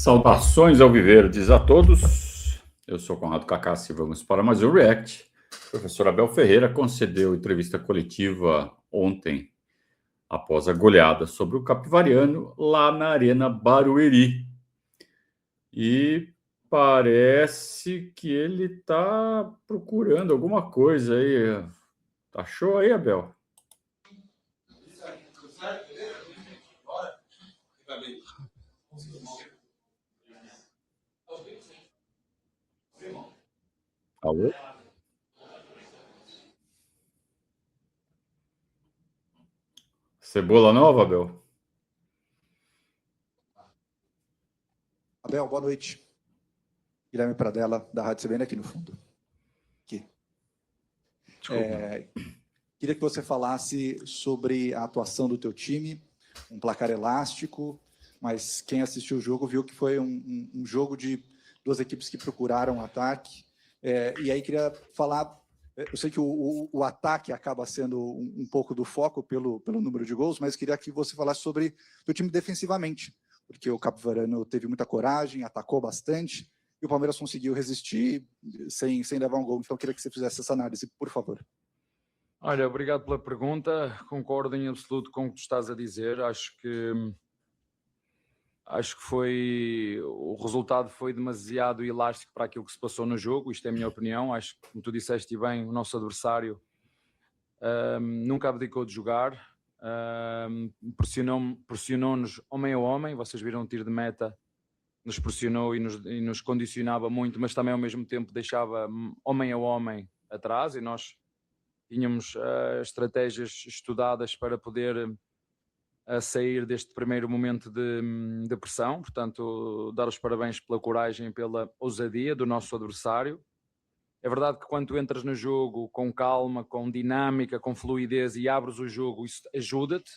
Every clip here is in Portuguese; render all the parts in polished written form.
Saudações alviverdes a todos. Eu sou Conrado Cacassi e vamos para mais um React. O professor Abel Ferreira concedeu entrevista coletiva ontem, após a goleada sobre o Capivariano, lá na Arena Barueri. E parece que ele está procurando alguma coisa aí. Achou aí, Abel? Alô? Cebola nova, Abel? Abel, boa noite. Guilherme Pradella, da Rádio CBN, aqui no fundo. Aqui. Queria que você falasse sobre a atuação do teu time, um placar elástico, mas quem assistiu o jogo viu que foi um jogo de duas equipes que procuraram ataque. E aí queria falar, eu sei que o ataque acaba sendo um pouco do foco pelo número de gols, mas queria que você falasse sobre o teu time defensivamente, porque o Capivariano teve muita coragem, atacou bastante, e o Palmeiras conseguiu resistir sem levar um gol. Então, eu queria que você fizesse essa análise, por favor. Olha, obrigado pela pergunta. Concordo em absoluto com o que tu estás a dizer. Acho que o resultado foi demasiado elástico para aquilo que se passou no jogo. Isto é a minha opinião. Acho que, como tu disseste bem, o nosso adversário nunca abdicou de jogar. Pressionou-nos homem a homem. Vocês viram o tiro de meta, nos pressionou e nos condicionava muito, mas também ao mesmo tempo deixava homem a homem atrás, e nós tínhamos estratégias estudadas para poder sair deste primeiro momento de pressão. Portanto, dar os parabéns pela coragem e pela ousadia do nosso adversário. É verdade que quando tu entras no jogo com calma, com dinâmica, com fluidez e abres o jogo, isso ajuda-te.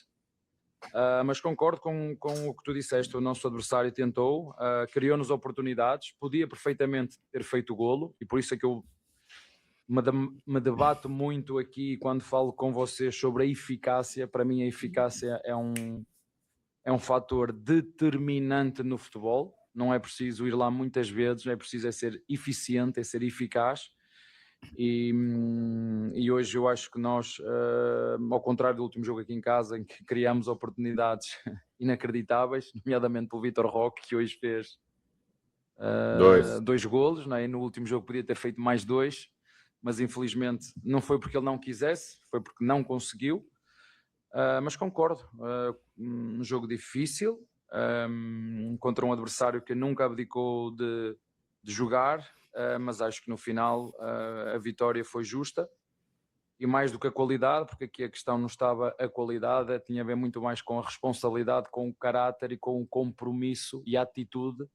Mas concordo com o que tu disseste. O nosso adversário tentou, criou-nos oportunidades, podia perfeitamente ter feito o golo, e por isso é que eu me debato muito aqui quando falo com vocês sobre a eficácia. Para mim a eficácia é um fator determinante no futebol. Não é preciso ir lá muitas vezes, é preciso ser eficiente, é ser eficaz. E hoje eu acho que nós, ao contrário do último jogo aqui em casa, em que criamos oportunidades inacreditáveis, nomeadamente pelo Vitor Roque, que hoje fez dois golos, não é? E no último jogo podia ter feito mais 2, mas infelizmente não foi porque ele não quisesse, foi porque não conseguiu. Mas concordo, um jogo difícil, contra um adversário que nunca abdicou de jogar, mas acho que no final a vitória foi justa, e mais do que a qualidade, porque aqui a questão não estava a qualidade, tinha a ver muito mais com a responsabilidade, com o caráter e com o compromisso e a atitude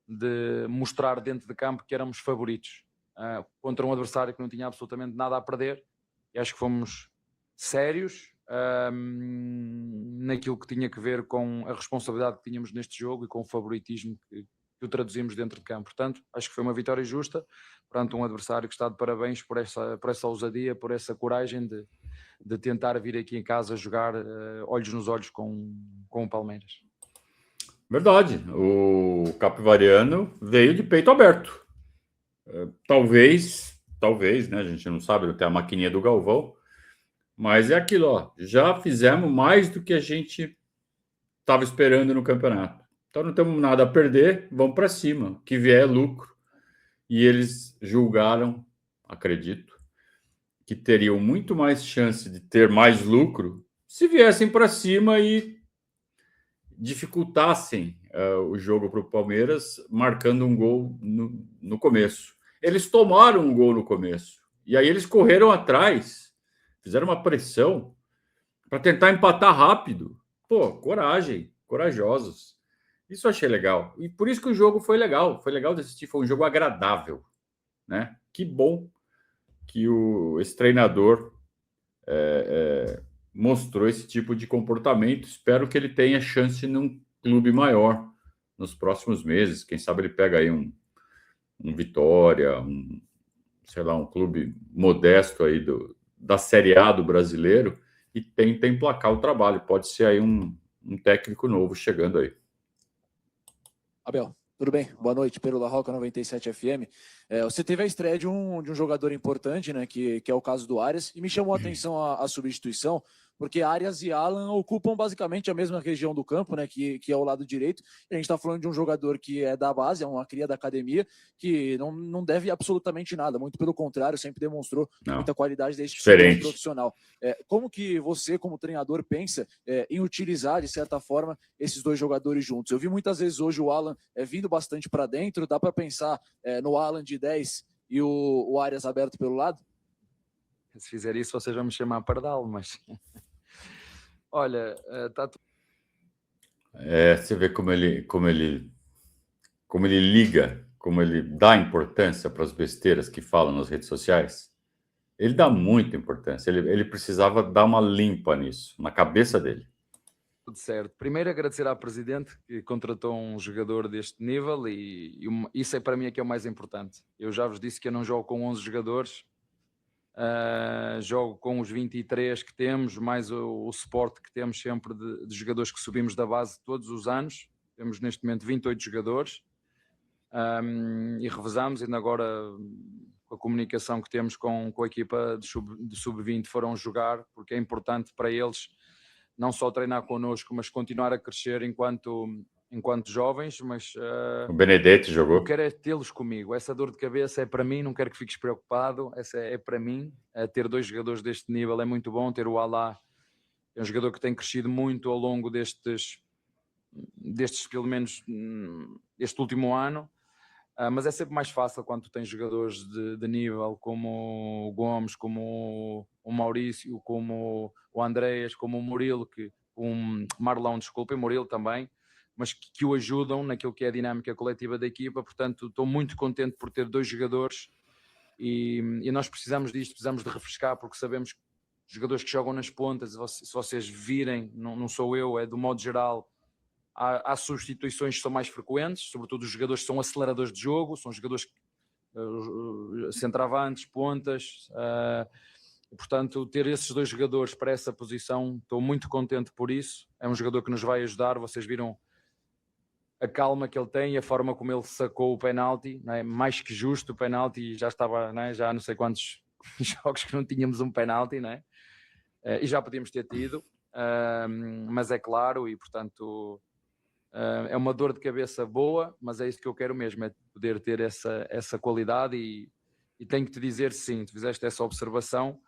de mostrar dentro de campo que éramos favoritos contra um adversário que não tinha absolutamente nada a perder. E acho que fomos sérios naquilo que tinha que ver com a responsabilidade que tínhamos neste jogo e com o favoritismo que o traduzimos dentro de campo. Portanto, acho que foi uma vitória justa perante um adversário que está de parabéns por essa ousadia, por essa coragem de tentar vir aqui em casa jogar olhos nos olhos com o Palmeiras. Verdade, o Capivariano veio de peito aberto. Talvez, né? A gente não sabe, até a maquininha do Galvão, mas é aquilo, ó. Já fizemos mais do que a gente estava esperando no campeonato. Então não temos nada a perder, vamos para cima. O que vier é lucro. E eles julgaram, acredito, que teriam muito mais chance de ter mais lucro se viessem para cima e dificultassem o jogo para o Palmeiras, marcando um gol no começo. Eles tomaram um gol no começo, e aí eles correram atrás, fizeram uma pressão para tentar empatar rápido. Pô, coragem, corajosos. Isso eu achei legal, e por isso que o jogo foi legal de assistir, foi um jogo agradável, né? Que bom que esse treinador mostrou esse tipo de comportamento. Espero que ele tenha chance num clube maior nos próximos meses. Quem sabe ele pega aí um Vitória, um clube modesto aí da Série A do brasileiro e tenta emplacar o trabalho. Pode ser aí um técnico novo chegando aí. Abel, Tudo bem? Boa noite, Pedro La Roca, 97 FM. Você teve a estreia de um jogador importante, né, que é o caso do Arias, e me chamou a atenção a substituição, porque Arias e Alan ocupam basicamente a mesma região do campo, né, que é o lado direito, e a gente está falando de um jogador que é da base, é uma cria da academia, que não deve absolutamente nada, muito pelo contrário, sempre demonstrou muita qualidade desde que chegou profissional. Como que você, como treinador, pensa em utilizar, de certa forma, esses dois jogadores juntos? Eu vi muitas vezes hoje o Alan vindo bastante para dentro, dá para pensar no Alan de 10 e o Arias aberto pelo lado? Se fizer isso, vocês vão me chamar pardal, mas... Olha, tá... Você vê como ele liga, como ele dá importância para as besteiras que falam nas redes sociais. Ele dá muita importância. Ele precisava dar uma limpa nisso, na cabeça dele. Tudo certo. Primeiro agradecer à Presidente que contratou um jogador deste nível e isso para mim é que é o mais importante. Eu já vos disse que eu não jogo com 11 jogadores, jogo com os 23 que temos, mais o suporte que temos sempre de jogadores que subimos da base todos os anos. Temos neste momento 28 jogadores e revezamos, ainda agora com a comunicação que temos com a equipa de sub-20 foram jogar, porque é importante para eles não só treinar connosco, mas continuar a crescer enquanto jovens. Mas o Benedetti jogou. Eu quero é tê-los comigo. Essa dor de cabeça é para mim, não quero que fiques preocupado. Essa é para mim. Ter dois jogadores deste nível é muito bom. Ter o Alá, é um jogador que tem crescido muito ao longo destes pelo menos este último ano. Mas é sempre mais fácil quando tu tens jogadores de nível como o Gomes, como o Maurício, como o Andreas, como o Murilo, Marlão, desculpa, e Murilo também, mas que o ajudam naquilo que é a dinâmica coletiva da equipa. Portanto, estou muito contente por ter dois jogadores e nós precisamos disto, precisamos de refrescar, porque sabemos que jogadores que jogam nas pontas, se vocês virem, não sou eu, é do modo geral, há substituições que são mais frequentes, sobretudo os jogadores que são aceleradores de jogo, são jogadores centroavantes, pontas, portanto ter esses dois jogadores para essa posição, estou muito contente por isso. É um jogador que nos vai ajudar. Vocês viram a calma que ele tem e a forma como ele sacou o penalti, não é? Mais que justo o penalti, já estava, não é? Já há não sei quantos jogos que não tínhamos um penalti, não é? E já podíamos ter tido, mas é claro, e portanto é uma dor de cabeça boa, mas é isso que eu quero mesmo, é poder ter essa qualidade. E tenho que te dizer, sim, tu fizeste essa observação,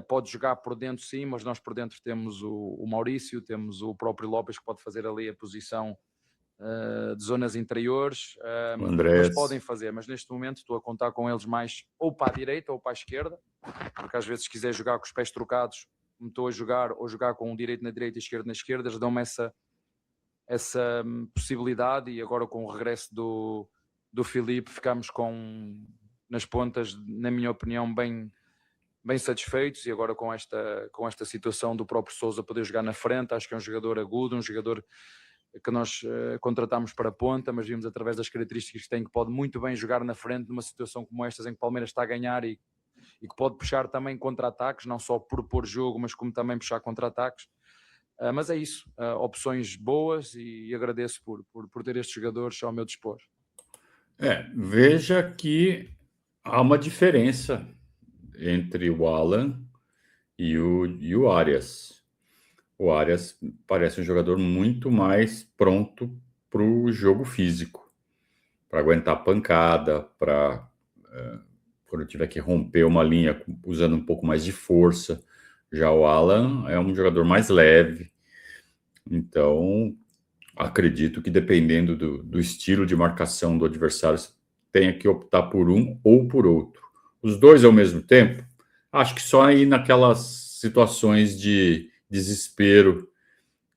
pode jogar por dentro, sim, mas nós por dentro temos o Maurício, temos o próprio Lopes, que pode fazer ali a posição de zonas interiores, mas podem fazer, mas neste momento estou a contar com eles mais ou para a direita ou para a esquerda, porque às vezes se quiser jogar com os pés trocados, como estou a jogar, ou jogar com um direito na direita e esquerdo na esquerda, eles dão-me essa possibilidade. E agora com o regresso do Filipe ficamos nas pontas, na minha opinião, bem satisfeitos. E agora com esta situação do próprio Sousa poder jogar na frente, acho que é um jogador agudo, um jogador que nós contratámos para a ponta, mas vimos através das características que tem que pode muito bem jogar na frente numa situação como esta, em que o Palmeiras está a ganhar e que pode puxar também contra-ataques, não só propor jogo, mas como também puxar contra-ataques. Mas é isso, opções boas, e agradeço por ter estes jogadores ao meu dispor. Veja que há uma diferença entre o Alan e o Arias. O Arias parece um jogador muito mais pronto para o jogo físico, para aguentar pancada, para quando tiver que romper uma linha usando um pouco mais de força. Já o Alan é um jogador mais leve, então acredito que dependendo do estilo de marcação do adversário, tenha que optar por um ou por outro. Os dois ao mesmo tempo, acho que só aí naquelas situações de desespero,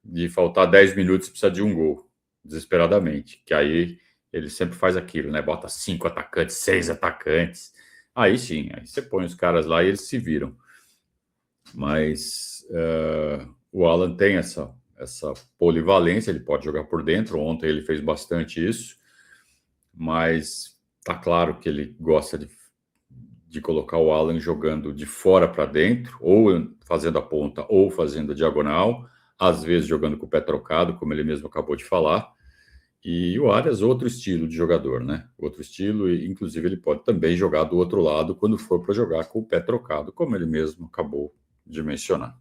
de faltar 10 minutos e precisar de um gol, desesperadamente, que aí ele sempre faz aquilo, né? Bota 5 atacantes, 6 atacantes, aí sim, aí você põe os caras lá e eles se viram. Mas o Alan tem essa polivalência, ele pode jogar por dentro. Ontem ele fez bastante isso, mas tá claro que ele gosta de colocar o Alan jogando de fora para dentro, ou fazendo a ponta ou fazendo a diagonal, às vezes jogando com o pé trocado, como ele mesmo acabou de falar. E o Arias, outro estilo de jogador, né? Outro estilo, e inclusive ele pode também jogar do outro lado quando for para jogar com o pé trocado, como ele mesmo acabou de mencionar.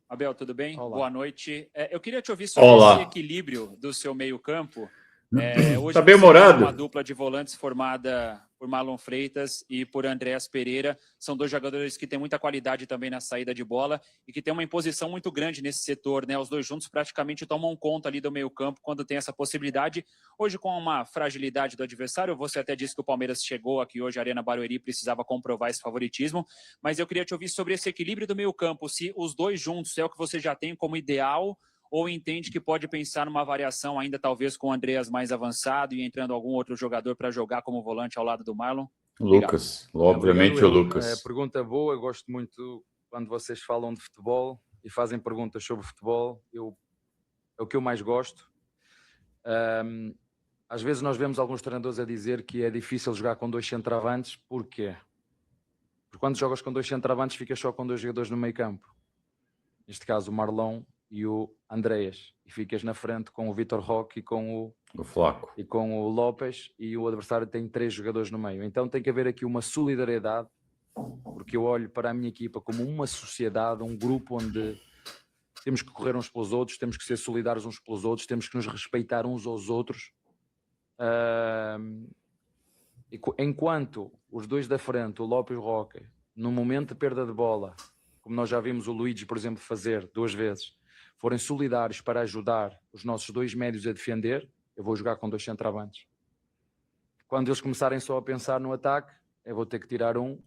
Abel, tudo bem? Olá. Boa noite. Eu queria te ouvir sobre Olá. esse equilíbrio do seu meio-campo. Hoje Tá você bem-humorado? tem uma dupla de volantes formada por Marlon Freitas e por Andréas Pereira. São dois jogadores que têm muita qualidade também na saída de bola e que têm uma imposição muito grande nesse setor, né? Os dois juntos praticamente tomam conta ali do meio-campo quando tem essa possibilidade. Hoje, com uma fragilidade do adversário, você até disse que o Palmeiras chegou aqui hoje, a Arena Barueri, precisava comprovar esse favoritismo, mas eu queria te ouvir sobre esse equilíbrio do meio-campo, se os dois juntos é o que você já tem como ideal, ou entende que pode pensar numa variação ainda talvez com o Andreas mais avançado e entrando algum outro jogador para jogar como volante ao lado do Marlon? Lucas, obviamente o Obrigado, Lucas. pergunta boa, eu gosto muito quando vocês falam de futebol e fazem perguntas sobre futebol, é o que eu mais gosto. Às vezes nós vemos alguns treinadores a dizer que é difícil jogar com dois centroavantes, porquê? Porque quando jogas com dois centroavantes ficas só com dois jogadores no meio campo, neste caso o Marlon e o Andreas, e ficas na frente com o Vitor Roque e com O Flaco. e com o Lopes, e o adversário tem 3 jogadores no meio. Então tem que haver aqui uma solidariedade, porque eu olho para a minha equipa como uma sociedade, um grupo onde temos que correr uns pelos outros, temos que ser solidários uns pelos outros, temos que nos respeitar uns aos outros. Enquanto os dois da frente, o Lopes e o Roque, no momento de perda de bola, como nós já vimos o Luigi, por exemplo, fazer 2 vezes, forem solidários para ajudar os nossos 2 médios a defender, eu vou jogar com 2 centroavantes. Quando eles começarem só a pensar no ataque, eu vou ter que tirar um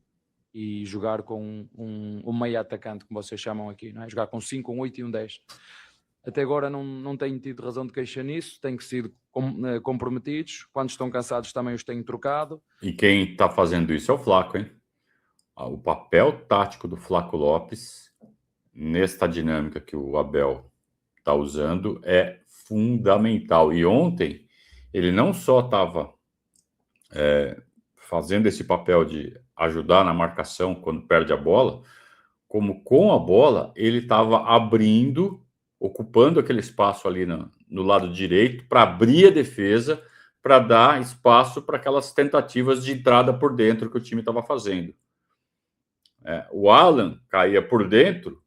e jogar com um meio atacante, como vocês chamam aqui, não é? Jogar com 5, um 8 e um 10. Até agora não tenho tido razão de queixa nisso, tenho sido comprometidos. Quando estão cansados também os tenho trocado. E quem está fazendo isso é o Flaco, hein? O papel tático do Flaco Lopes nesta dinâmica que o Abel está usando é fundamental. E ontem ele não só estava fazendo esse papel de ajudar na marcação quando perde a bola, como com a bola ele estava abrindo, ocupando aquele espaço ali no lado direito para abrir a defesa, para dar espaço para aquelas tentativas de entrada por dentro que o time estava fazendo. O Alan caía por dentro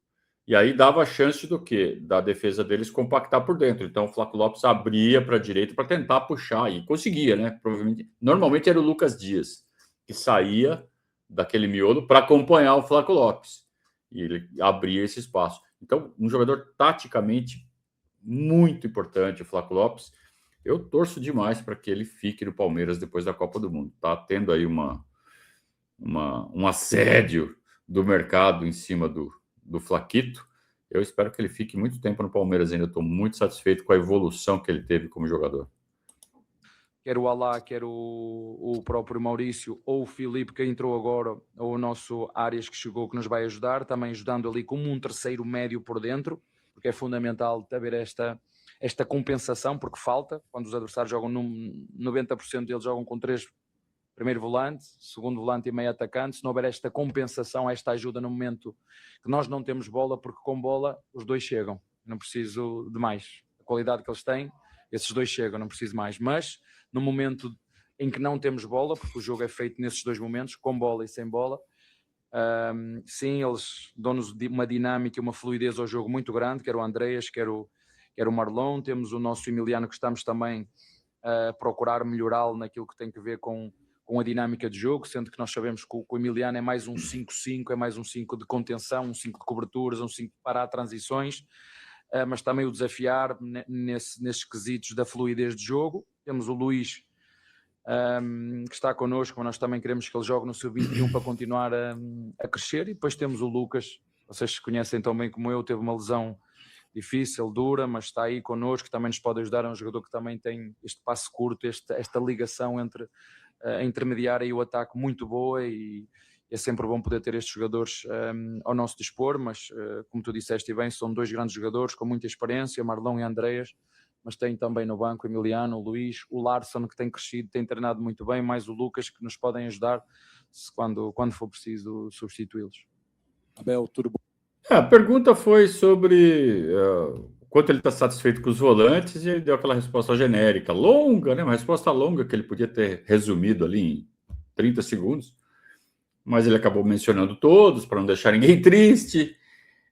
e aí dava a chance do quê? Da defesa deles compactar por dentro. Então o Flaco Lopes abria para a direita para tentar puxar e conseguia, né? Provavelmente, normalmente era o Lucas Dias que saía daquele miolo para acompanhar o Flaco Lopes e ele abria esse espaço. Então, um jogador taticamente muito importante, o Flaco Lopes. Eu torço demais para que ele fique no Palmeiras depois da Copa do Mundo. Tá tendo aí um assédio do mercado em cima do Flaquito. Eu espero que ele fique muito tempo no Palmeiras ainda. Estou muito satisfeito com a evolução que ele teve como jogador. Quer o Alá, quer o próprio Maurício, ou o Filipe que entrou agora, ou o nosso Arias que chegou, que nos vai ajudar, também ajudando ali como um terceiro médio por dentro, porque é fundamental haver esta compensação, porque falta, quando os adversários jogam, 90% deles jogam com 3 primeiro volante, segundo volante e meio atacante, se não houver esta compensação, esta ajuda no momento que nós não temos bola, porque com bola os dois chegam, não preciso de mais. A qualidade que eles têm, esses dois chegam, não preciso mais. Mas no momento em que não temos bola, porque o jogo é feito nesses 2 momentos, com bola e sem bola, sim, eles dão-nos uma dinâmica e uma fluidez ao jogo muito grande, quer o Andreas, quer o Marlon. Temos o nosso Emiliano, que estamos também a procurar melhorá-lo naquilo que tem que ver com a dinâmica de jogo, sendo que nós sabemos que o Emiliano é mais um 5-5, é mais um 5 de contenção, um 5 de coberturas, um 5 de parar transições, mas também o desafiar nesses quesitos da fluidez de jogo. Temos o Luís, que está connosco, mas nós também queremos que ele jogue no seu 21 para continuar a crescer. E depois temos o Lucas, vocês conhecem tão bem como eu, teve uma lesão difícil, dura, mas está aí connosco, também nos pode ajudar. É um jogador que também tem este passe curto, esta ligação entre a intermediária e o ataque muito boa, e é sempre bom poder ter estes jogadores ao nosso dispor. Mas como tu disseste bem, são 2 grandes jogadores com muita experiência, Marlon e Andreas, mas tem também no banco o Emiliano, o Luís, o Larson, que tem crescido, tem treinado muito bem, mais o Lucas, que nos podem ajudar quando for preciso substituí-los. Abel, tudo bom? A pergunta foi sobre quanto ele está satisfeito com os volantes, e ele deu aquela resposta genérica, longa, né? Uma resposta longa que ele podia ter resumido ali em 30 segundos, mas ele acabou mencionando todos para não deixar ninguém triste.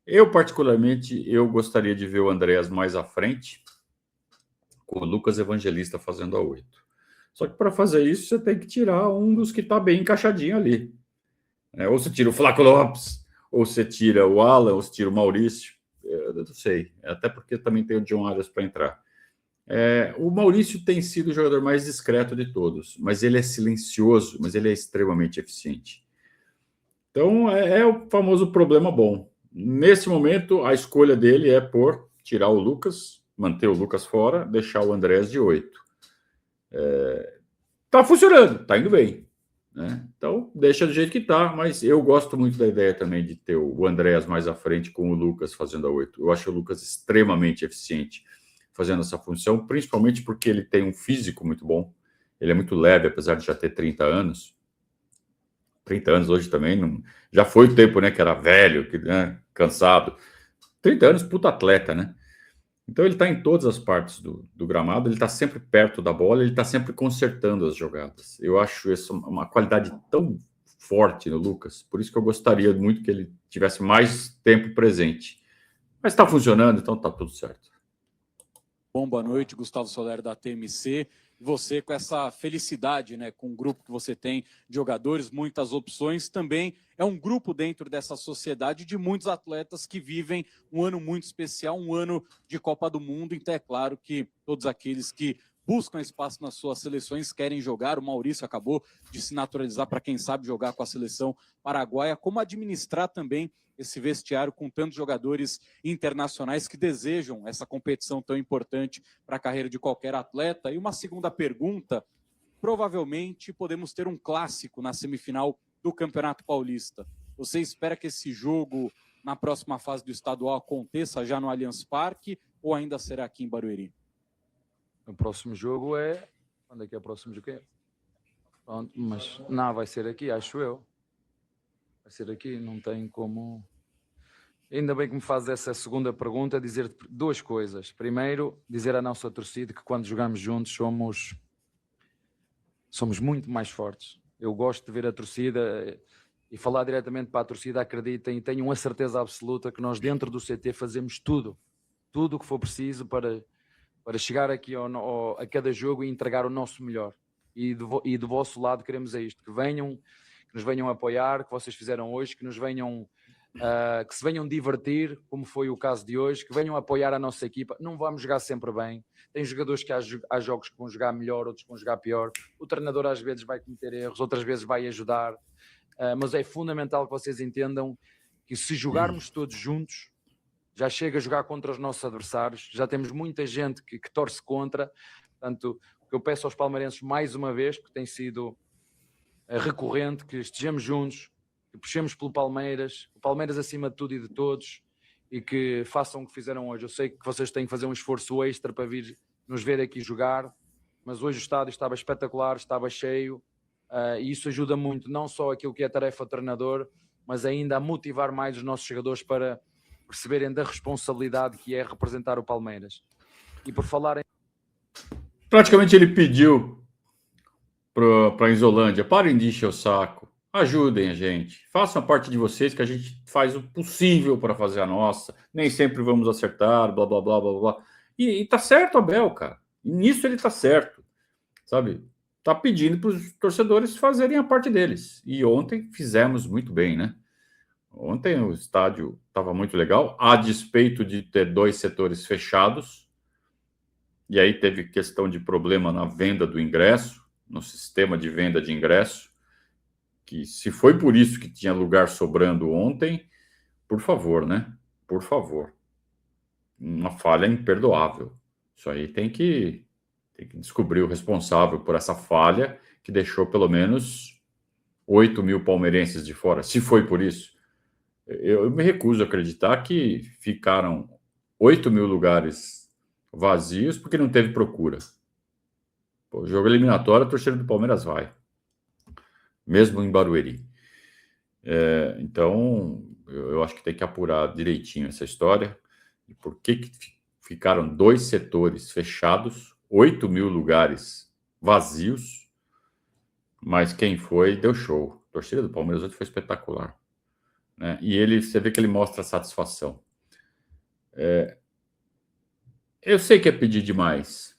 Eu, particularmente, eu gostaria de ver o Andreas mais à frente, com o Lucas Evangelista fazendo a 8. Só que para fazer isso, você tem que tirar um dos que está bem encaixadinho ali. Ou você tira o Flaco Lopes, ou você tira o Alan, ou você tira o Maurício. Eu não sei, até porque também tem o John Arias para entrar. O Maurício tem sido o jogador mais discreto de todos, mas ele é silencioso, mas ele é extremamente eficiente. Então, é o famoso problema bom. Nesse momento, a escolha dele é por tirar o Lucas, manter o Lucas fora, deixar o Andrés de 8. Tá funcionando, tá indo bem, né? Então, deixa do jeito que tá, mas eu gosto muito da ideia também de ter o Andrés mais à frente com o Lucas fazendo a 8. Eu acho o Lucas extremamente eficiente fazendo essa função, principalmente porque ele tem um físico muito bom. Ele é muito leve, apesar de já ter 30 anos. 30 anos hoje também, não... já foi o tempo, né, que era velho, né, cansado. 30 anos, puta atleta, né? Então ele está em todas as partes do gramado, ele está sempre perto da bola, ele está sempre consertando as jogadas. Eu acho isso uma qualidade tão forte no Lucas, por isso que eu gostaria muito que ele tivesse mais tempo presente. Mas está funcionando, então está tudo certo. Bom, boa noite, Gustavo Soler da TMC. Você com essa felicidade, né, com o grupo que você tem de jogadores, muitas opções, também é um grupo dentro dessa sociedade de muitos atletas que vivem um ano muito especial, um ano de Copa do Mundo. Então é claro que todos aqueles que buscam espaço nas suas seleções querem jogar. O Maurício acabou de se naturalizar para quem sabe jogar com a seleção paraguaia. Como administrar também esse vestiário com tantos jogadores internacionais que desejam essa competição tão importante para a carreira de qualquer atleta? E uma segunda pergunta, provavelmente podemos ter um clássico na semifinal do Campeonato Paulista. Você espera que esse jogo na próxima fase do estadual aconteça já no Allianz Parque ou ainda será aqui em Barueri? O próximo jogo é... Quando é que é o próximo jogo? Pronto, mas não, vai ser aqui, acho eu. Vai ser aqui, não tem como... Ainda bem que me fazes essa segunda pergunta, dizer duas coisas. Primeiro, dizer à nossa torcida que quando jogamos juntos somos muito mais fortes. Eu gosto de ver a torcida e falar diretamente para a torcida, acreditem e tenham a certeza absoluta que nós dentro do CT fazemos tudo o que for preciso para chegar aqui a cada jogo e entregar o nosso melhor. E do vosso lado queremos isto, que nos venham apoiar, que vocês fizeram hoje, que nos venham... que se venham divertir, como foi o caso de hoje, que venham apoiar a nossa equipa. Não vamos jogar sempre bem. Tem jogadores que há jogos que vão jogar melhor, outros que vão jogar pior. O treinador às vezes vai cometer erros, outras vezes vai ajudar. Mas é fundamental que vocês entendam que se jogarmos todos juntos, já chega a jogar contra os nossos adversários. Já temos muita gente que torce contra. Portanto, o que eu peço aos palmeirenses mais uma vez, porque tem sido recorrente, que estejamos juntos, que puxemos pelo Palmeiras, o Palmeiras acima de tudo e de todos, e que façam o que fizeram hoje. Eu sei que vocês têm que fazer um esforço extra para vir nos ver aqui jogar, mas hoje o estádio estava espetacular, estava cheio, e isso ajuda muito, não só aquilo que é a tarefa do treinador, mas ainda a motivar mais os nossos jogadores para perceberem da responsabilidade que é representar o Palmeiras. E por falar em... Praticamente ele pediu para a Isolândia, parem de encher o saco. Ajudem a gente, façam a parte de vocês que a gente faz o possível para fazer a nossa, nem sempre vamos acertar, blá, blá, blá, blá, blá. E tá certo, Abel, cara. E nisso ele tá certo, sabe? Tá pedindo para os torcedores fazerem a parte deles. E ontem fizemos muito bem, né? Ontem o estádio estava muito legal, a despeito de ter 2 setores fechados, e aí teve questão de problema na venda do ingresso, no sistema de venda de ingresso, que se foi por isso que tinha lugar sobrando ontem, por favor, né? Por favor. Uma falha imperdoável. Isso aí tem que descobrir o responsável por essa falha, que deixou pelo menos 8 mil palmeirenses de fora. Se foi por isso, eu me recuso a acreditar que ficaram 8 mil lugares vazios porque não teve procura. O jogo eliminatório, a torcida do Palmeiras vai. Mesmo em Barueri. Então, eu acho que tem que apurar direitinho essa história. E por que ficaram 2 setores fechados, 8 mil lugares vazios, mas quem foi deu show. A torcida do Palmeiras hoje foi espetacular, né? E você vê que ele mostra satisfação. Eu sei que é pedir demais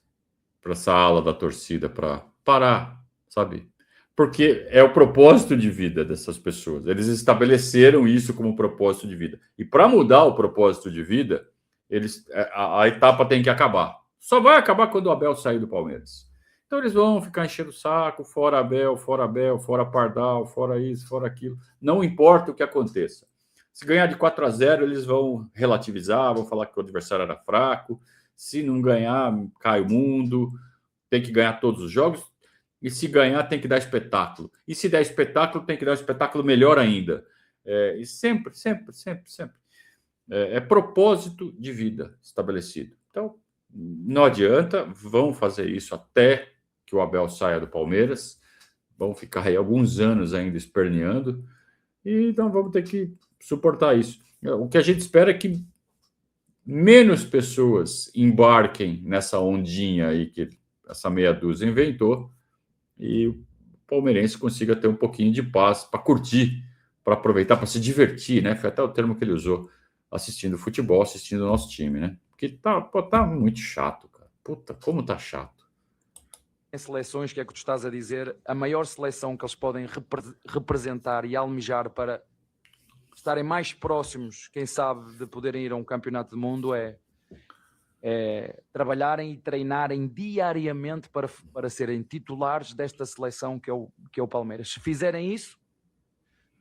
para essa ala da torcida para parar, sabe? Porque é o propósito de vida dessas pessoas. Eles estabeleceram isso como propósito de vida. E para mudar o propósito de vida, a etapa tem que acabar. Só vai acabar quando o Abel sair do Palmeiras. Então eles vão ficar enchendo o saco, fora Abel, fora Pardal, fora isso, fora aquilo. Não importa o que aconteça. Se ganhar de 4-0, eles vão relativizar, vão falar que o adversário era fraco. Se não ganhar, cai o mundo. Tem que ganhar todos os jogos. E se ganhar, tem que dar espetáculo. E se der espetáculo, tem que dar um espetáculo melhor ainda. E sempre. É propósito de vida estabelecido. Então, não adianta, vão fazer isso até que o Abel saia do Palmeiras. Vão ficar aí alguns anos ainda esperneando. E então vamos ter que suportar isso. O que a gente espera é que menos pessoas embarquem nessa ondinha aí que essa meia dúzia inventou e o palmeirense consiga ter um pouquinho de paz para curtir, para aproveitar, para se divertir, né? Foi até o termo que ele usou, assistindo futebol, assistindo o nosso time, né? Porque tá muito chato, cara. Puta, como tá chato. Em seleções, que é que tu estás a dizer, a maior seleção que eles podem representar e almejar para estarem mais próximos, quem sabe, de poderem ir a um campeonato do mundo é trabalharem e treinarem diariamente para serem titulares desta seleção que é o Palmeiras. Se fizerem isso,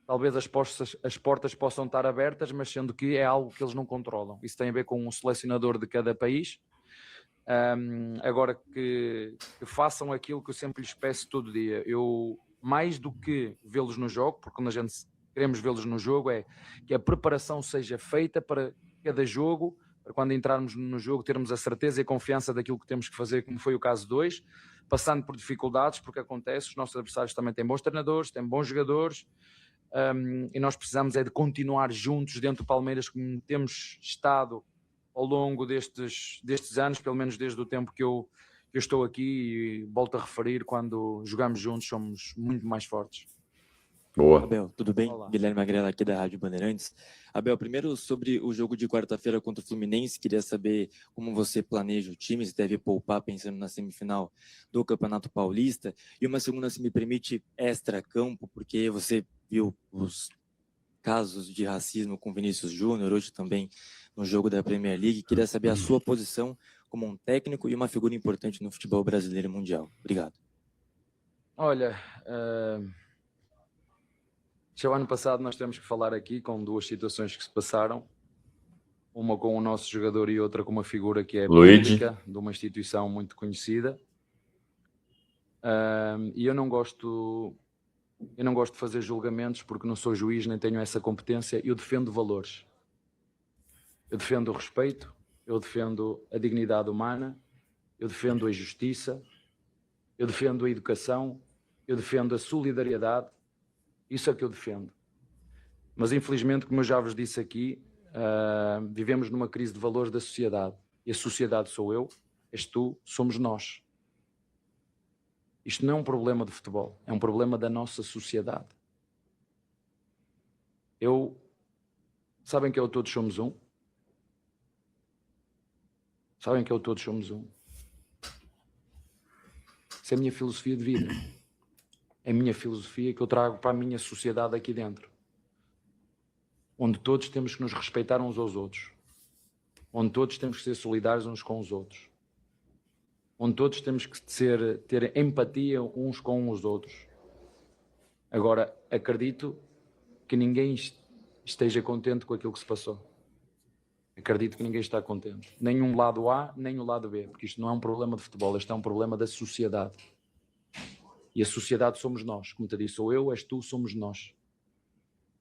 talvez as portas possam estar abertas, mas sendo que é algo que eles não controlam. Isso tem a ver com um selecionador de cada país. Agora que façam aquilo que eu sempre lhes peço todo dia. Eu, mais do que vê-los no jogo, porque quando a gente queremos vê-los no jogo, é que a preparação seja feita para cada jogo, para quando entrarmos no jogo termos a certeza e a confiança daquilo que temos que fazer, como foi o caso de hoje, passando por dificuldades, porque acontece, os nossos adversários também têm bons treinadores, têm bons jogadores, e nós precisamos é de continuar juntos dentro do Palmeiras, como temos estado ao longo destes anos, pelo menos desde o tempo que eu estou aqui, e volto a referir, quando jogamos juntos somos muito mais fortes. Boa. Abel, tudo bem? Olá. Guilherme Magrela aqui da Rádio Bandeirantes. Abel, primeiro sobre o jogo de quarta-feira contra o Fluminense, queria saber como você planeja o time, se deve poupar pensando na semifinal do Campeonato Paulista. E uma segunda, se me permite, extra-campo, porque você viu os casos de racismo com Vinícius Júnior, hoje também no jogo da Premier League. Queria saber a sua posição como um técnico e uma figura importante no futebol brasileiro e mundial. Obrigado. Olha, já o ano passado nós temos que falar aqui com duas situações que se passaram, uma com o nosso jogador e outra com uma figura que é Luigi, pública, de uma instituição muito conhecida, e eu não gosto de fazer julgamentos porque não sou juiz nem tenho essa competência. Eu defendo valores, eu defendo o respeito, eu defendo a dignidade humana, eu defendo a justiça, eu defendo a educação, eu defendo a solidariedade. Isso é que eu defendo. Mas infelizmente, como eu já vos disse aqui, vivemos numa crise de valores da sociedade. E a sociedade sou eu, és tu, somos nós. Isto não é um problema de futebol, é um problema da nossa sociedade. Sabem que eu todos somos um? Sabem que eu todos somos um? Isso é a minha filosofia de vida. É a minha filosofia que eu trago para a minha sociedade aqui dentro. Onde todos temos que nos respeitar uns aos outros. Onde todos temos que ser solidários uns com os outros. Onde todos temos que ter empatia uns com os outros. Agora, acredito que ninguém esteja contente com aquilo que se passou. Acredito que ninguém está contente. Nem um lado A, nem o lado B. Porque isto não é um problema de futebol, isto é um problema da sociedade. E a sociedade somos nós. Como te disse, sou eu, és tu, somos nós.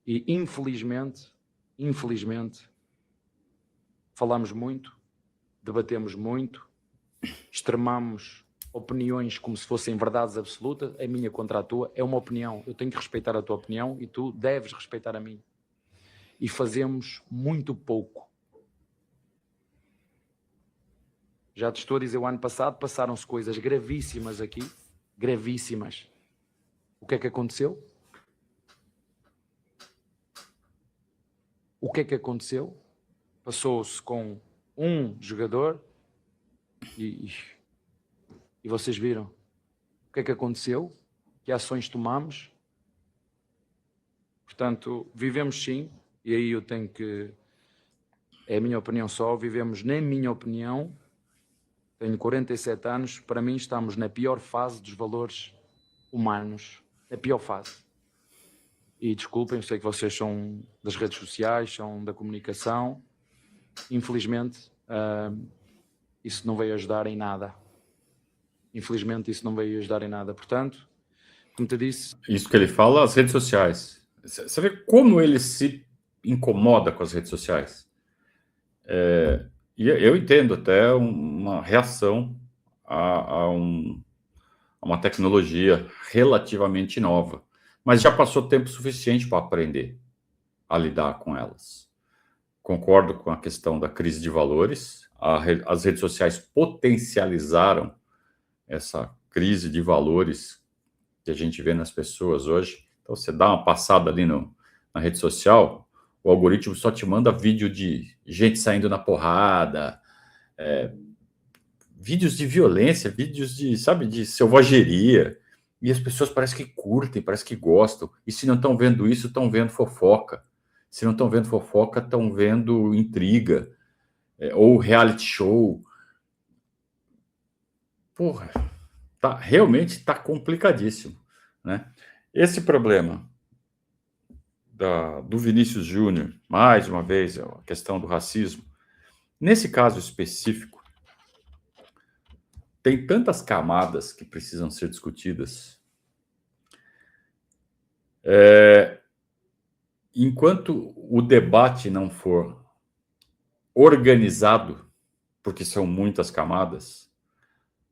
E infelizmente, falamos muito, debatemos muito, extremamos opiniões como se fossem verdades absolutas, a minha contra a tua, é uma opinião. Eu tenho que respeitar a tua opinião e tu deves respeitar a minha. E fazemos muito pouco. Já te estou a dizer, o ano passado passaram-se coisas gravíssimas aqui, gravíssimas. O que é que aconteceu? O que é que aconteceu? Passou-se com um jogador e vocês viram o que é que aconteceu, que ações tomamos. Portanto, vivemos sim, e aí eu tenho que, é a minha opinião só, vivemos, na minha opinião, tenho 47 anos, para mim estamos na pior fase dos valores humanos, na pior fase. E desculpem, eu sei que vocês são das redes sociais, são da comunicação, infelizmente isso não veio ajudar em nada. Infelizmente isso não veio ajudar em nada. Portanto, como te disse... Isso que ele fala, as redes sociais. Você vê como ele se incomoda com as redes sociais. E eu entendo até uma reação a uma tecnologia relativamente nova, mas já passou tempo suficiente para aprender a lidar com elas. Concordo com a questão da crise de valores. As redes sociais potencializaram essa crise de valores que a gente vê nas pessoas hoje. Então, você dá uma passada ali na rede social, o algoritmo só te manda vídeo de gente saindo na porrada, vídeos de violência, vídeos de, sabe, de selvageria. E as pessoas parecem que curtem, parecem que gostam. E se não estão vendo isso, estão vendo fofoca. Se não estão vendo fofoca, estão vendo intriga, ou reality show. Porra, realmente está complicadíssimo, né? Esse problema do Vinícius Júnior, mais uma vez, a questão do racismo, nesse caso específico, tem tantas camadas que precisam ser discutidas. Enquanto o debate não for organizado, porque são muitas camadas,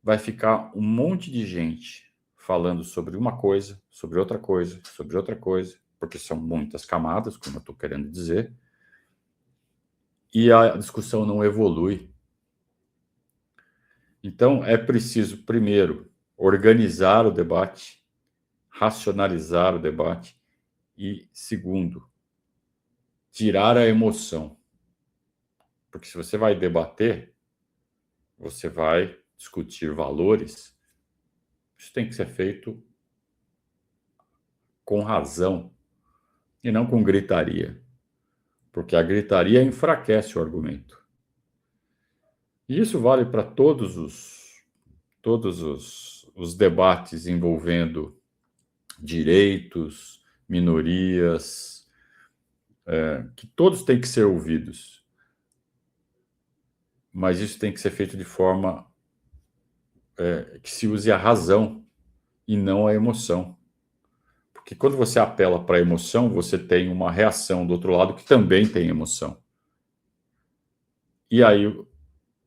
vai ficar um monte de gente falando sobre uma coisa, sobre outra coisa, sobre outra coisa, porque são muitas camadas, como eu estou querendo dizer, e a discussão não evolui. Então, é preciso, primeiro, organizar o debate, racionalizar o debate, e, segundo, tirar a emoção. Porque se você vai debater, você vai discutir valores, isso tem que ser feito com razão e não com gritaria, porque a gritaria enfraquece o argumento. E isso vale para todos os debates envolvendo direitos, minorias, que todos têm que ser ouvidos. Mas isso tem que ser feito de forma que se use a razão e não a emoção. Porque quando você apela para a emoção, você tem uma reação do outro lado que também tem emoção. E aí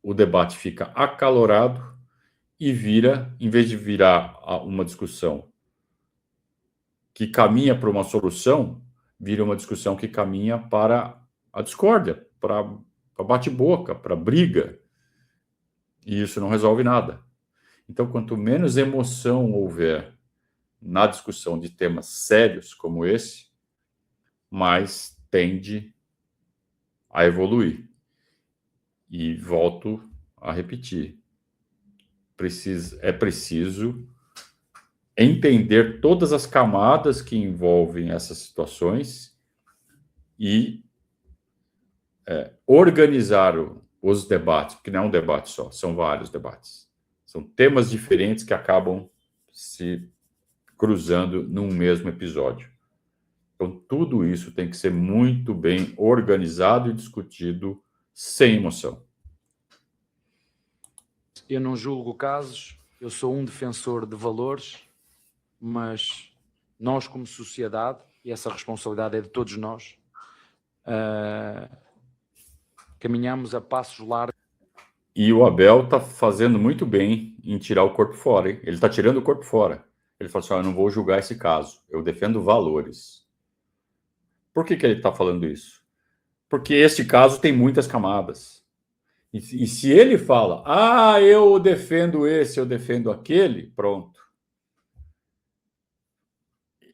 o debate fica acalorado e vira, em vez de virar uma discussão que caminha para uma solução, vira uma discussão que caminha para a discórdia, para bate-boca, para briga. E isso não resolve nada. Então, quanto menos emoção houver na discussão de temas sérios como esse, mais tende a evoluir. E volto a repetir. É preciso entender todas as camadas que envolvem essas situações e organizar os debates, porque não é um debate só, são vários debates. São temas diferentes que acabam se cruzando num mesmo episódio. Então, tudo isso tem que ser muito bem organizado e discutido sem emoção. Eu não julgo casos, eu sou um defensor de valores, mas nós como sociedade, e essa responsabilidade é de todos nós, caminhamos a passos largos. E o Abel está fazendo muito bem em tirar o corpo fora, hein? Ele está tirando o corpo fora. Ele falou assim, eu não vou julgar esse caso, eu defendo valores. Por que ele está falando isso? Porque este caso tem muitas camadas. E se ele fala, eu defendo esse, eu defendo aquele, pronto.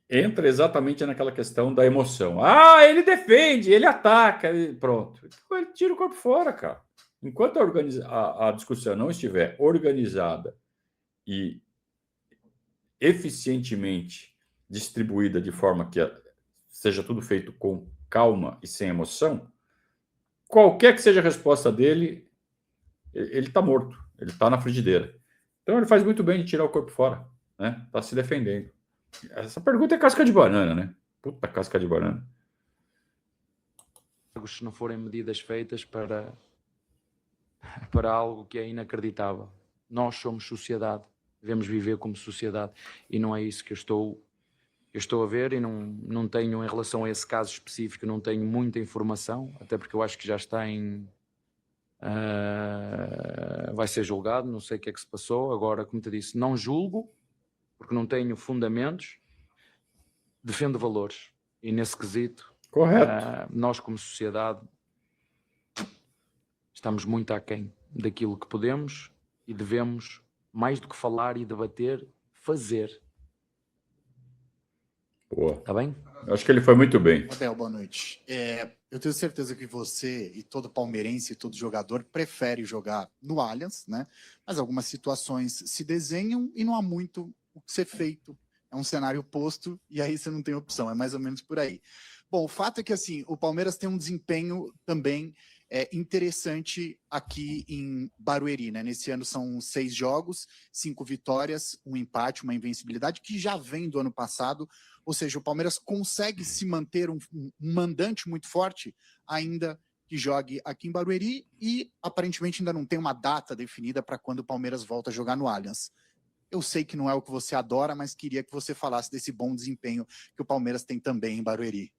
Entra exatamente naquela questão da emoção. Ele defende, ele ataca, pronto. Então, ele tira o corpo fora, cara. Enquanto a discussão não estiver organizada e eficientemente distribuída de forma que seja tudo feito com calma e sem emoção, qualquer que seja a resposta dele, ele está morto, ele está na frigideira. Então ele faz muito bem de tirar o corpo fora, né? Está se defendendo. Essa pergunta é casca de banana, né? Puta casca de banana. Se não forem medidas feitas para algo que é inacreditável. Nós somos sociedade, devemos viver como sociedade e não é isso que eu estou a ver e não tenho, em relação a esse caso específico, não tenho muita informação, até porque eu acho que já está vai ser julgado, não sei o que é que se passou. Agora, como te disse, não julgo, porque não tenho fundamentos, defendo valores. E nesse quesito, correto, nós como sociedade estamos muito aquém daquilo que podemos e devemos, mais do que falar e debater, fazer. Boa. Está bem? Eu acho que ele foi muito bem. Abel, boa noite. Eu tenho certeza que você e todo palmeirense e todo jogador prefere jogar no Allianz, né? Mas algumas situações se desenham e não há muito o que ser feito. É um cenário posto e aí você não tem opção. É mais ou menos por aí. Bom, o fato é que assim, o Palmeiras tem um desempenho também interessante aqui em Barueri, né? Nesse ano são 6 jogos, 5 vitórias, 1 empate, uma invencibilidade que já vem do ano passado. Ou seja, o Palmeiras consegue se manter um mandante muito forte, ainda que jogue aqui em Barueri, e aparentemente ainda não tem uma data definida para quando o Palmeiras volta a jogar no Allianz. Eu sei que não é o que você adora, mas queria que você falasse desse bom desempenho que o Palmeiras tem também em Barueri.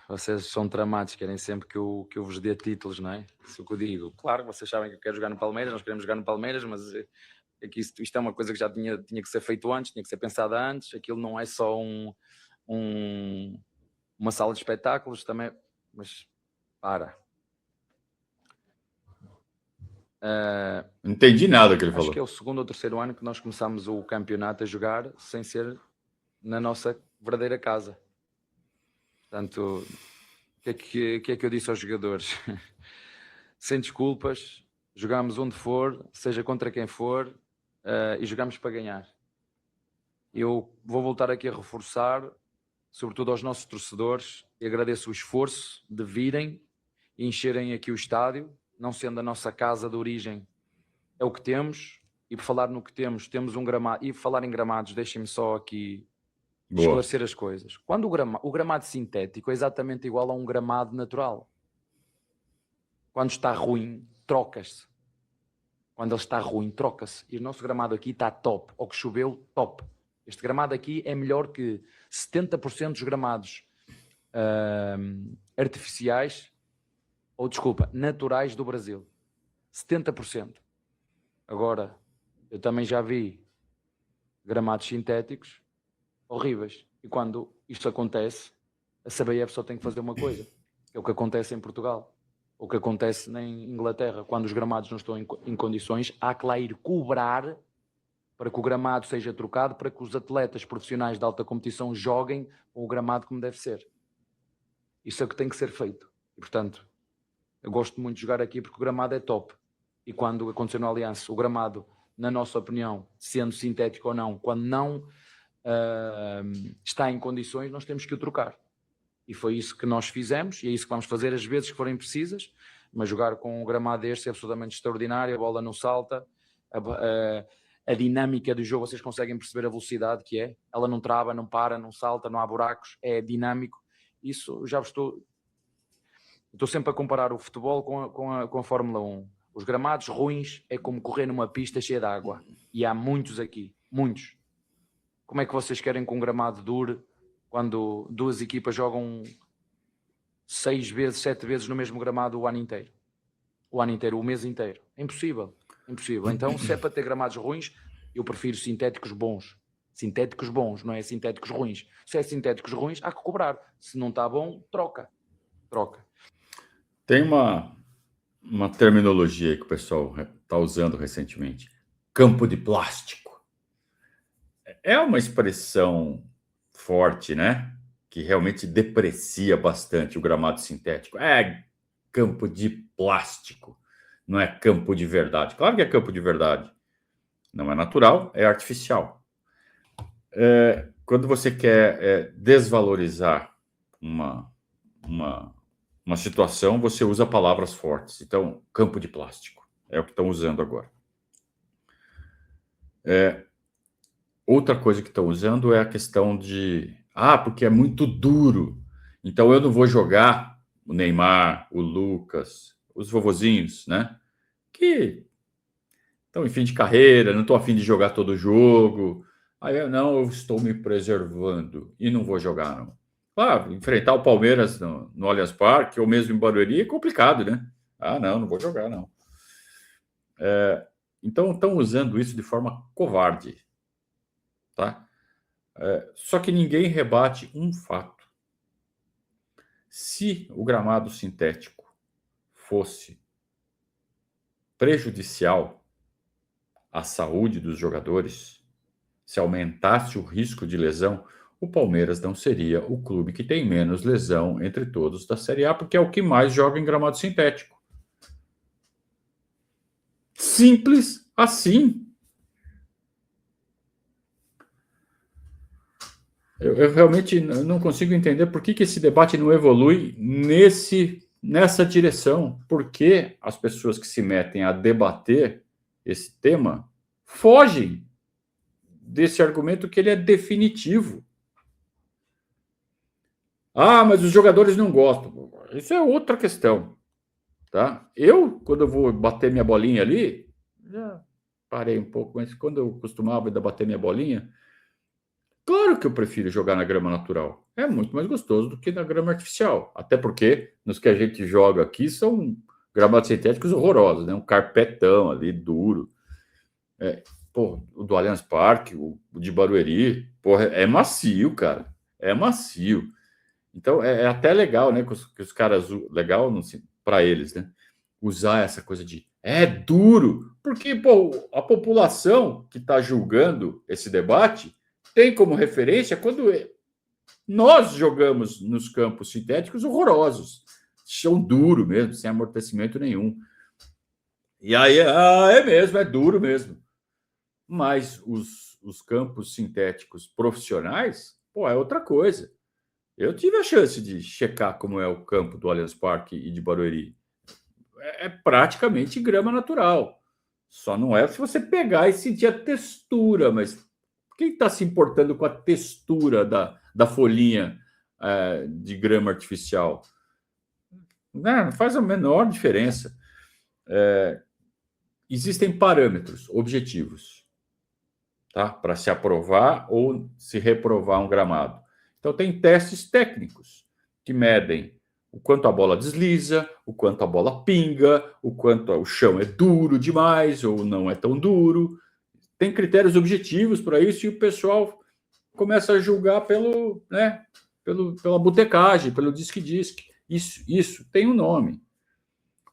Vocês são tramados, querem sempre que eu vos dê títulos, não é? Isso é o que eu digo. Claro, vocês sabem que eu quero jogar no Palmeiras, nós queremos jogar no Palmeiras, mas é que isto é uma coisa que já tinha que ser feito antes, tinha que ser pensada antes. Aquilo não é só uma sala de espetáculos também, mas para. Não entendi nada que ele falou. Acho que é o 2º ou 3º ano que nós começamos o campeonato a jogar sem ser na nossa verdadeira casa. Portanto, o que é que eu disse aos jogadores? Sem desculpas, jogamos onde for, seja contra quem for, e jogamos para ganhar. Eu vou voltar aqui a reforçar, sobretudo aos nossos torcedores, e agradeço o esforço de virem e encherem aqui o estádio, não sendo a nossa casa de origem, é o que temos, e por falar no que temos um gramado, e por falar em gramados, deixem-me só aqui esclarecer as coisas. Quando o gramado sintético é exatamente igual a um gramado natural. Quando está ruim, troca-se. Quando ele está ruim, troca-se. E o nosso gramado aqui está top. Ou que choveu, top. Este gramado aqui é melhor que 70% dos gramados artificiais, ou desculpa, naturais do Brasil. 70%. Agora, eu também já vi gramados sintéticos horríveis. E quando isto acontece, a CBF só tem que fazer uma coisa. É o que acontece em Portugal. O que acontece na Inglaterra. Quando os gramados não estão em condições, há que lá ir cobrar para que o gramado seja trocado, para que os atletas profissionais de alta competição joguem com o gramado como deve ser. Isso é o que tem que ser feito. E, portanto, eu gosto muito de jogar aqui porque o gramado é top. E quando aconteceu no Aliança, o gramado, na nossa opinião, sendo sintético ou não, quando não está em condições, nós temos que o trocar. E foi isso que nós fizemos, e é isso que vamos fazer as vezes que forem precisas, mas jogar com um gramado deste é absolutamente extraordinário, a bola não salta, a dinâmica do jogo, vocês conseguem perceber a velocidade que é, ela não trava, não para, não salta, não há buracos, é dinâmico. Isso já estou sempre a comparar o futebol com a Fórmula 1. Os gramados ruins é como correr numa pista cheia de água, e há muitos aqui, muitos. Como é que vocês querem que um gramado dure quando 2 equipas jogam 6 vezes, 7 vezes no mesmo gramado o ano inteiro? O mês inteiro. É impossível. Impossível. Então, se é para ter gramados ruins, eu prefiro sintéticos bons. Sintéticos bons, não é sintéticos ruins. Se é sintéticos ruins, há que cobrar. Se não está bom, troca. Tem uma uma terminologia que o pessoal está usando recentemente. Campo de plástico. É uma expressão forte, né? Que realmente deprecia bastante o gramado sintético. É campo de plástico, não é campo de verdade. Claro que é campo de verdade. Não é natural, é artificial. Quando você quer desvalorizar uma situação, você usa palavras fortes. Então, campo de plástico é o que estão usando agora. Outra coisa que estão usando é a questão de porque é muito duro, então eu não vou jogar o Neymar, o Lucas, os vovozinhos, né? Que estão em fim de carreira, não estou a fim de jogar todo jogo. Aí eu estou me preservando e não vou jogar, não. Claro, enfrentar o Palmeiras no Allianz Parque ou mesmo em Barueri é complicado, né? Não vou jogar, não. Então, estão usando isso de forma covarde, tá? Só que ninguém rebate um fato. Se o gramado sintético fosse prejudicial à saúde dos jogadores, se aumentasse o risco de lesão, o Palmeiras não seria o clube que tem menos lesão entre todos da Série A, porque é o que mais joga em gramado sintético. Simples assim. Eu realmente não consigo entender por que esse debate não evolui nessa direção. Por que as pessoas que se metem a debater esse tema fogem desse argumento que ele é definitivo? Mas os jogadores não gostam. Isso é outra questão, tá? Quando eu vou bater minha bolinha ali, já parei um pouco, mas quando eu costumava ainda bater minha bolinha, claro que eu prefiro jogar na grama natural. É muito mais gostoso do que na grama artificial. Até porque nos que a gente joga aqui são gramados sintéticos horrorosos, né? Um carpetão ali, duro. O do Allianz Parque, o de Barueri, é macio, cara. É macio. Então, é até legal, né? Que os caras... Legal para eles, né? Usar essa coisa de... É duro. Porque, a população que está julgando esse debate tem como referência quando nós jogamos nos campos sintéticos horrorosos. Chão duro mesmo, sem amortecimento nenhum. E aí, é mesmo, é duro mesmo. Mas os campos sintéticos profissionais, é outra coisa. Eu tive a chance de checar como é o campo do Allianz Parque e de Barueri. É praticamente grama natural. Só não é se você pegar e sentir a textura, mas quem está se importando com a textura da folhinha de grama artificial? Não faz a menor diferença. Existem parâmetros objetivos, tá? Para se aprovar ou se reprovar um gramado. Então, tem testes técnicos que medem o quanto a bola desliza, o quanto a bola pinga, o quanto o chão é duro demais ou não é tão duro. Tem critérios objetivos para isso e o pessoal começa a julgar pela botecagem, pelo disque-disque. Isso tem um nome.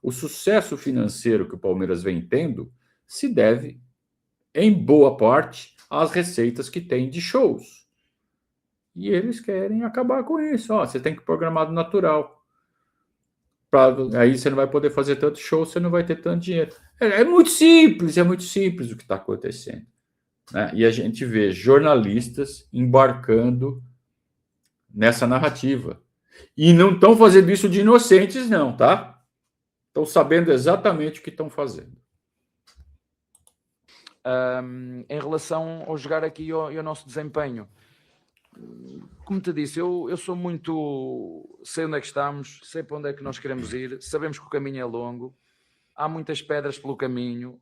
O sucesso financeiro que o Palmeiras vem tendo se deve, em boa parte, às receitas que tem de shows. E eles querem acabar com isso. Você tem que programar natural. Aí você não vai poder fazer tanto show, você não vai ter tanto dinheiro. É muito simples o que está acontecendo. Né? E a gente vê jornalistas embarcando nessa narrativa. E não estão fazendo isso de inocentes, não, tá? Estão sabendo exatamente o que estão fazendo. Em relação ao jogar aqui e ao nosso desempenho, como te disse, eu sou muito... Sei onde é que estamos, sei para onde é que nós queremos ir, sabemos que o caminho é longo, há muitas pedras pelo caminho,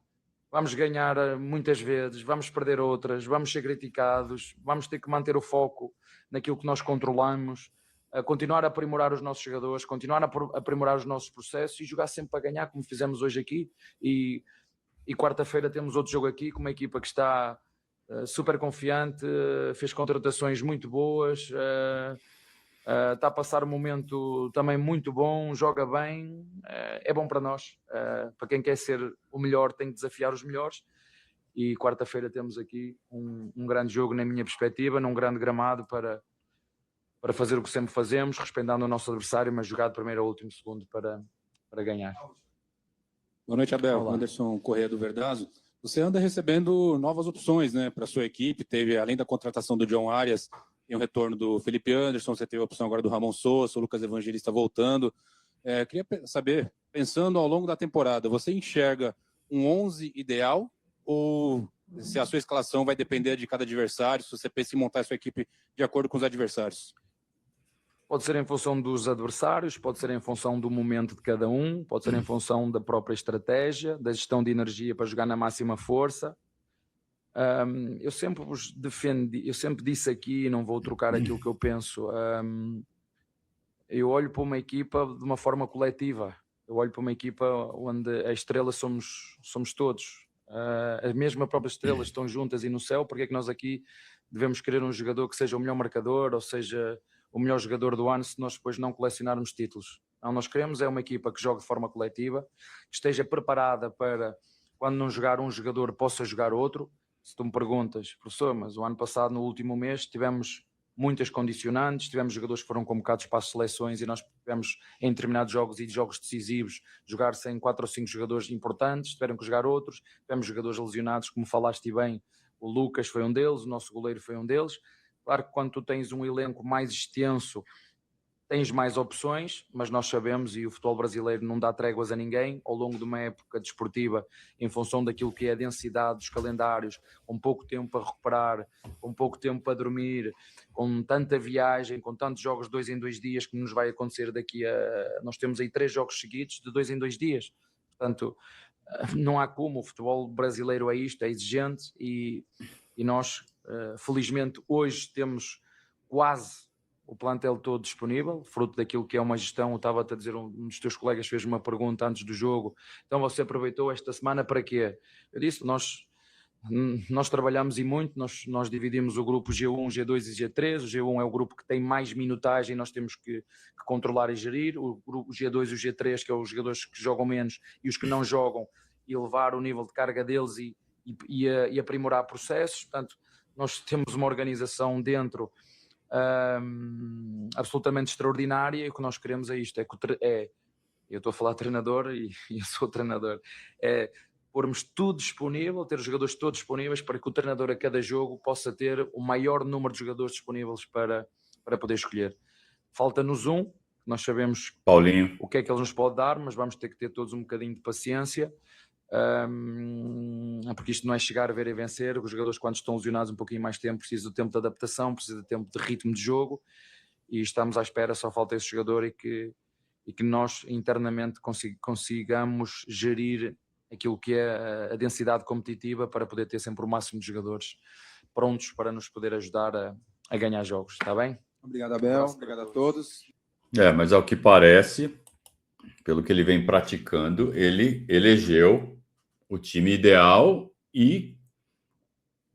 vamos ganhar muitas vezes, vamos perder outras, vamos ser criticados, vamos ter que manter o foco naquilo que nós controlamos, continuar a aprimorar os nossos jogadores, continuar a aprimorar os nossos processos e jogar sempre para ganhar, como fizemos hoje aqui. E quarta-feira temos outro jogo aqui com uma equipa que está super confiante, fez contratações muito boas, Está a passar um momento também muito bom, joga bem, é bom para nós. Para quem quer ser o melhor tem que desafiar os melhores, e quarta-feira temos aqui um grande jogo, na minha perspectiva, num grande gramado para fazer o que sempre fazemos, respeitando o nosso adversário, mas jogar de primeiro ao último segundo para ganhar. Boa noite, Abel. Olá. Anderson Corrêa do Verdazo. Você anda recebendo novas opções, né, para a sua equipe. Teve, além da contratação do John Arias, tem o retorno do Felipe Anderson, você teve a opção agora do Ramon Sousa, o Lucas Evangelista voltando. Queria saber, pensando ao longo da temporada, você enxerga um 11 ideal ou se a sua escalação vai depender de cada adversário, se você pensa em montar a sua equipe de acordo com os adversários? Pode ser em função dos adversários, pode ser em função do momento de cada um, pode ser em função da própria estratégia, da gestão de energia para jogar na máxima força. Eu sempre vos defendi, eu sempre disse aqui, e não vou trocar aquilo que eu penso, eu olho para uma equipa de uma forma coletiva, eu olho para uma equipa onde a estrela somos todos, as mesmas próprias estrelas estão juntas e no céu. Porque é que nós aqui devemos querer um jogador que seja o melhor marcador, ou seja, o melhor jogador do ano, se nós depois não colecionarmos títulos? Não, nós queremos é uma equipa que jogue de forma coletiva, que esteja preparada para, quando não jogar um jogador, possa jogar outro. Se tu me perguntas, professor, mas o ano passado, no último mês, tivemos muitas condicionantes, tivemos jogadores que foram convocados para as seleções e nós tivemos, em determinados jogos e jogos decisivos, jogar sem 4 ou 5 jogadores importantes, tiveram que jogar outros, tivemos jogadores lesionados, como falaste bem, o Lucas foi um deles, o nosso goleiro foi um deles. Claro que quando tu tens um elenco mais extenso, tens mais opções, mas nós sabemos, e o futebol brasileiro não dá tréguas a ninguém, ao longo de uma época desportiva, em função daquilo que é a densidade dos calendários, com pouco tempo para recuperar, com pouco tempo para dormir, com tanta viagem, com tantos jogos de 2 em 2 dias, que nos vai acontecer daqui a... Nós temos aí 3 jogos seguidos de 2 em 2 dias. Portanto, não há como, o futebol brasileiro é isto, é exigente, e nós, felizmente, hoje temos quase o plantel todo disponível, fruto daquilo que é uma gestão. Eu estava-te a dizer, um dos teus colegas fez uma pergunta antes do jogo, então você aproveitou esta semana para quê? Eu disse, nós trabalhamos e muito, nós dividimos o grupo G1, G2 e G3, o G1 é o grupo que tem mais minutagem, nós temos que controlar e gerir, o grupo G2 e o G3, que é os jogadores que jogam menos e os que não jogam, e elevar o nível de carga deles e aprimorar processos. Portanto, nós temos uma organização dentro absolutamente extraordinária, e o que nós queremos é isto, eu estou a falar de treinador e eu sou treinador, é pormos tudo disponível, ter os jogadores todos disponíveis para que o treinador a cada jogo possa ter o maior número de jogadores disponíveis para poder escolher. Falta-nos nós sabemos Paulinho, o que é que ele nos pode dar, mas vamos ter que ter todos um bocadinho de paciência, porque isto não é chegar a ver e vencer. Os jogadores, quando estão lesionados um pouquinho mais tempo, precisam de tempo de adaptação, precisam de tempo de ritmo de jogo, e estamos à espera, só falta esse jogador, e que nós internamente consigamos gerir aquilo que é a densidade competitiva para poder ter sempre o máximo de jogadores prontos para nos poder ajudar a ganhar jogos. Está bem? Obrigado, Abel. Obrigado a todos. mas ao que parece, pelo que ele vem praticando, ele elegeu o time ideal, e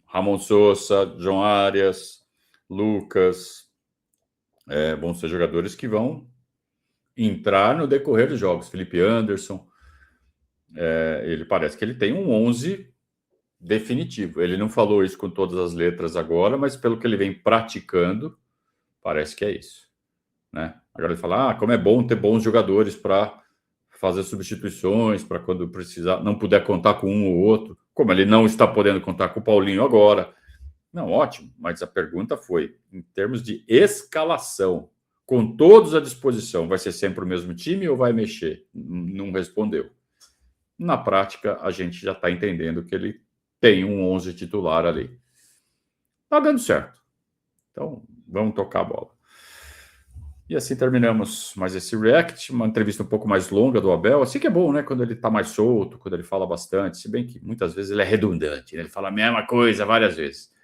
Ramon Sousa, John Arias, Lucas, vão ser jogadores que vão entrar no decorrer dos jogos. Felipe Anderson, ele parece que ele tem um 11 definitivo. Ele não falou isso com todas as letras agora, mas pelo que ele vem praticando, parece que é isso, né? Agora ele fala, como é bom ter bons jogadores para fazer substituições, para quando precisar, não puder contar com um ou outro, como ele não está podendo contar com o Paulinho agora. Não, ótimo, mas a pergunta foi, em termos de escalação, com todos à disposição, vai ser sempre o mesmo time ou vai mexer? Não respondeu. Na prática, a gente já está entendendo que ele tem um 11 titular ali. Está dando certo. Então, vamos tocar a bola. E assim terminamos mais esse React, uma entrevista um pouco mais longa do Abel. Assim que é bom, né? Quando ele está mais solto, quando ele fala bastante, se bem que muitas vezes ele é redundante, né? Ele fala a mesma coisa várias vezes.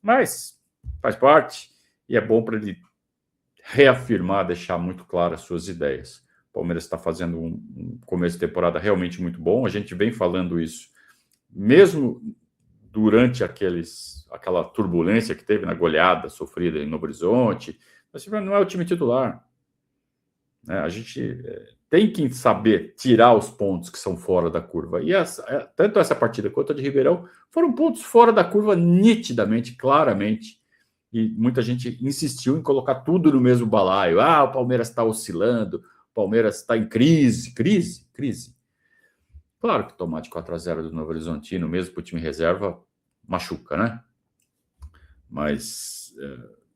Mas faz parte, e é bom para ele reafirmar, deixar muito claras as suas ideias. O Palmeiras está fazendo um começo de temporada realmente muito bom. A gente vem falando isso, mesmo durante aquela turbulência que teve na goleada sofrida em Novo Horizonte. Mas não é o time titular. A gente tem que saber tirar os pontos que são fora da curva. E tanto essa partida quanto a de Ribeirão foram pontos fora da curva nitidamente, claramente. E muita gente insistiu em colocar tudo no mesmo balaio. O Palmeiras está oscilando, o Palmeiras está em crise. Claro que tomar de 4-0 do Novo Horizontino, mesmo para o time reserva, machuca, né? Mas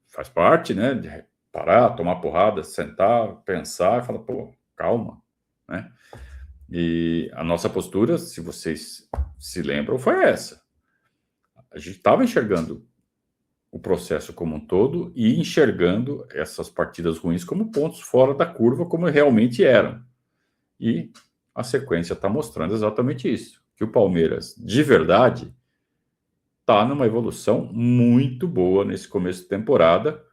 faz parte, né? De parar, tomar porrada, sentar, pensar e falar, pô, calma, né? E a nossa postura, se vocês se lembram, foi essa. A gente estava enxergando o processo como um todo e enxergando essas partidas ruins como pontos fora da curva, como realmente eram. E a sequência está mostrando exatamente isso, que o Palmeiras, de verdade, está numa evolução muito boa nesse começo de temporada.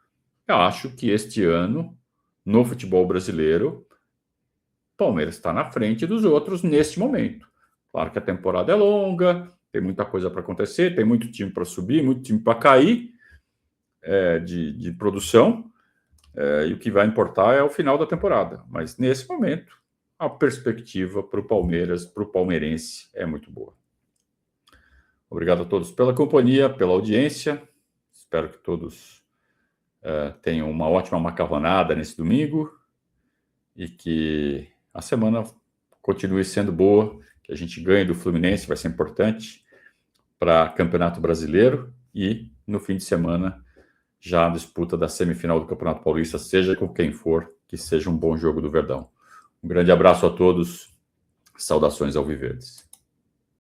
Eu acho que este ano, no futebol brasileiro, o Palmeiras está na frente dos outros neste momento. Claro que a temporada é longa, tem muita coisa para acontecer, tem muito time para subir, muito time para cair de produção, e o que vai importar é o final da temporada. Mas, nesse momento, a perspectiva para o Palmeiras, para o palmeirense, é muito boa. Obrigado a todos pela companhia, pela audiência. Espero que todos tenham uma ótima macarronada nesse domingo e que a semana continue sendo boa, que a gente ganhe do Fluminense, vai ser importante para Campeonato Brasileiro e no fim de semana já a disputa da semifinal do Campeonato Paulista, seja com quem for, que seja um bom jogo do Verdão. Um grande abraço a todos, saudações alviverdes.